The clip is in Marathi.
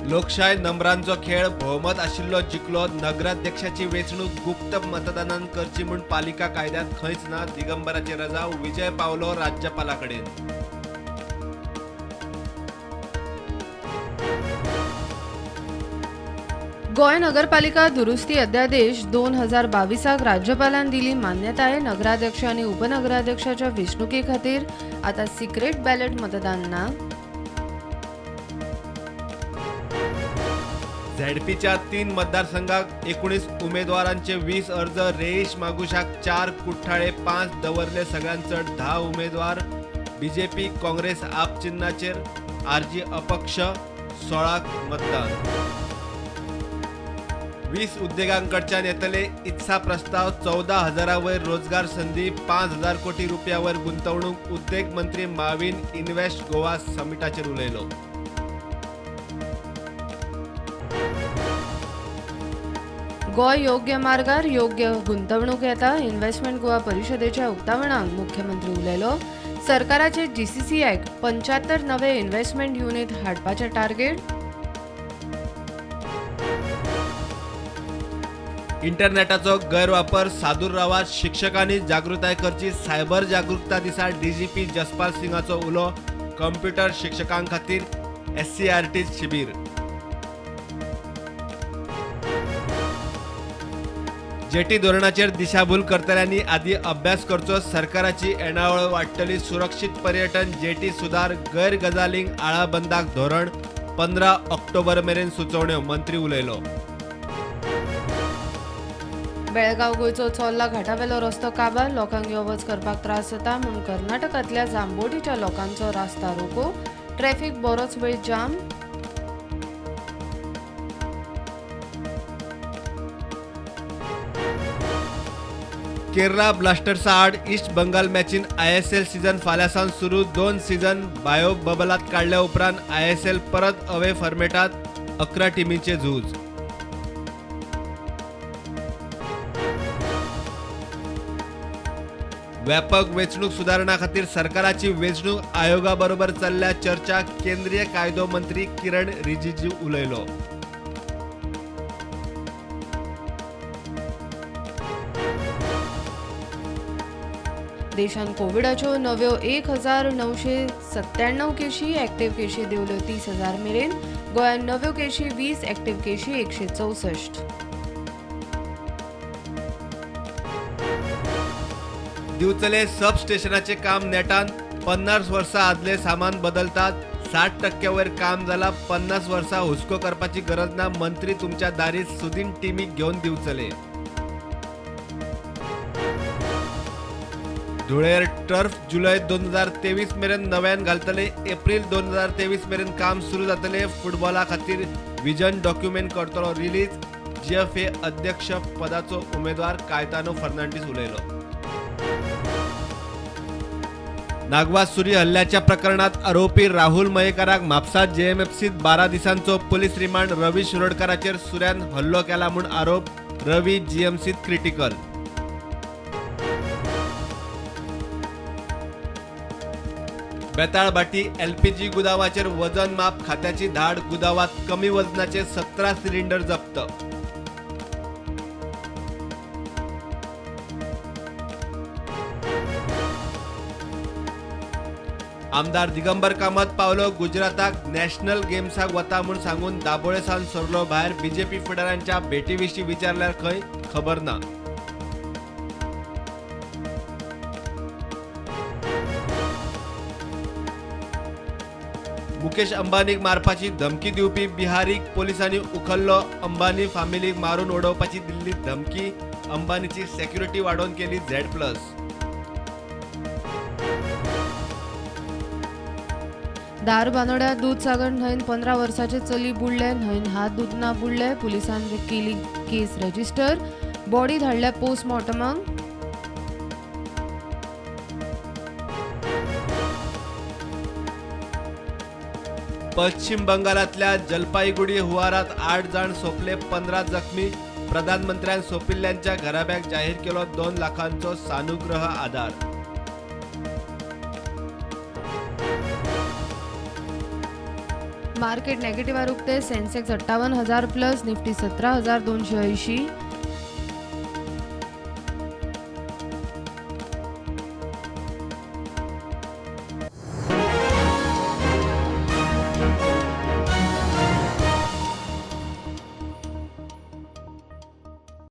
लोकशाय नंबरांचो खेळ बहुमत आशिल्लो जिखलो. नगराध्यक्षाची वेंचणूक गुप्त मतदानान करची म्हूण पालिका कायद्यात खंयच ना. दिगंबराची रजा. विजय पावलो राज्यपाला कडेन. गोय नगरपालिका दुरुस्ती अध्यादेश 2022 राज्यपालान दिली मान्यताय. नगराध्यक्ष आणि उपनगराध्यक्षाच्या वेंचणुके खातीर आता सिक्रेट बॅलेट मतदान ना. झेडपीच्या 3 मतदारसंघात 19 उमेदवारांचे 20 अर्ज. रेईश मागुशाक 4 कुठ्ठाळे 5 दवरले. सगळ्यांत चड 10 उमेदवार. बीजेपी काँग्रेस आप चिन्हाचेर. आरजी अपक्ष. 16 मतदान. 20 उद्योगांकडच्यान येतले इत्सा प्रस्ताव. 14,000 वयर रोजगार संधी. 5,000 कोटी रुपयावर गुंतवणूक. उद्योग मंत्री माविन इन्व्हेस्ट गोवा समिटाचेर उलयलो. गोय योग्य मार्गार योग्य गुंतवणूक येता. इन्व्हेस्टमेंट गोवा परिशदेच्या उक्तावणाक मुख्यमंत्री उलयलो. सरकाराचे जीसीसीआयक 75 नवे इन्व्हेस्टमेंट युनिट हाडपाचे टार्गेट. इंटरनेटाचो गैरवापर सादूर रावा. शिक्षकांनी जागृताय करची. सायबर जागरूकता दिसा डीजीपी जसपाल सिंगाचो उलो. कंप्युटर शिक्षकां खातीर SCRT शिबीर. जेटी धोरणाचेर दिशाभूल करतल्यांनी आदी अभ्यास करचो. सरकाराची येणावळ वाडटली. सुरक्षीत पर्यटन. जेटी सुदार. गैर गजालींक आळाबंदाक धोरण. 15 ऑक्टोबर मेरेन सुचोवण्यो. मंत्री उलयलो. बेळगाव गोंयचो चोर्ला घाटावेलो रस्तो काबार. लोकांक यो वच करपाक त्रास जाता म्हूण कर्नाटकांतल्या जांबोटीच्या लोकांचो रास्ता रोको. ट्रॅफिक बरोच वेळ जाम. केरळा ब्लास्टर्सा आड ईस्ट बंगाल मॅचीन ISL सीझन फाल्यां सुरू. 2 सीझन बायो बबलात काडल्या उपरांत ISL परत अवे फॉर्मेटात. 11 टिमींचे झूज. व्यापक वेंचणूक सुदारणा खातीर सरकाराची वेंचणूक आयोगा बरोबर चल्ल्या चर्चा. केंद्रीय कायदो मंत्री किरण रिजिजू उलयलो. देशान कोविडाच्यो नव्यो 1,997 केशी. एक्टिव्ह केशी देंवल्यो 30,000 मेरेन. गोंयांत नव्यो केशी 20. एक्टिव्ह केशी 164. दिवचले सब स्टेशनाचे काम नेटान. 50 वर्सां आदले सामान बदलतात. 60% वयर काम जाला. 50 वर्सां हुस्को करपाची गरज ना. मंत्री तुमच्या दारीत सुदीन टिमीक घेवन दिवचले. धुळेर टर्फ जुलय 2023 मेरेन नव्यान घालतले. एप्रिल 2023 मेरेन काम सुरू जातले. फुटबॉला खातीर विजन डॉक्युमेंट करतलो रिलीज. GFA अध्यक्ष पदाचो उमेदवार कायतानो फर्नांडीस उलयलो. नागवा सुरी हल्ल्याच्या प्रकरणात आरोपी राहुल मयेकाराक म्हापसा JMFCत 12 दिसांचो पुलीस रिमांड. रवी शिरोडकाराचेर सुऱ्यान हल्लो केला म्हूण आरोप. रवी GMCत क्रिटिकल. बेताळबाटी LPG गुदावाचेर वजन माप खात्याची धाड. गुदावात कमी वजनाचे 17 सिलिंडर जप्त. आमदार दिगंबर कामत पावलो गुजराताक. नॅशनल गेम्साक वता म्हूण सांगून दाबोळे सावन सरलो भायर. BJP फुडाऱ्यांच्या भेटीविशीं विचारल्यार खंय खबर ना. मुकेश अंबानीक मारपाची धमकी दिवपी बिहारीक पोलिसांनी उखल्लो. अंबानी फामिलीक मारून उडोवपाची दिल्ली धमकी. अंबानीची सेक्युरिटी वाडोवन केली Z+. दारबांदोड्या दूधसागर न्हंयन 15 वर्साचे चली बुडले. न्हंयन हात धुतना बुडले. पुलिसांन केली केस रजिस्टर. बॉडी धाडल्या पोस्टमॉर्टमाक. पश्चिम बंगालातल्या जलपाईगुडी हुवारात 8 जाण सोंपले. 15 जखमी. प्रधानमंत्र्यान सोपिल्ल्यांच्या घराब्यांक जाहीर केलो 2 लाखांचो सानुग्रह आधार. मार्केट नेगेटिव्ह उगते. Sensex 58,000 plus, Nifty 17,280,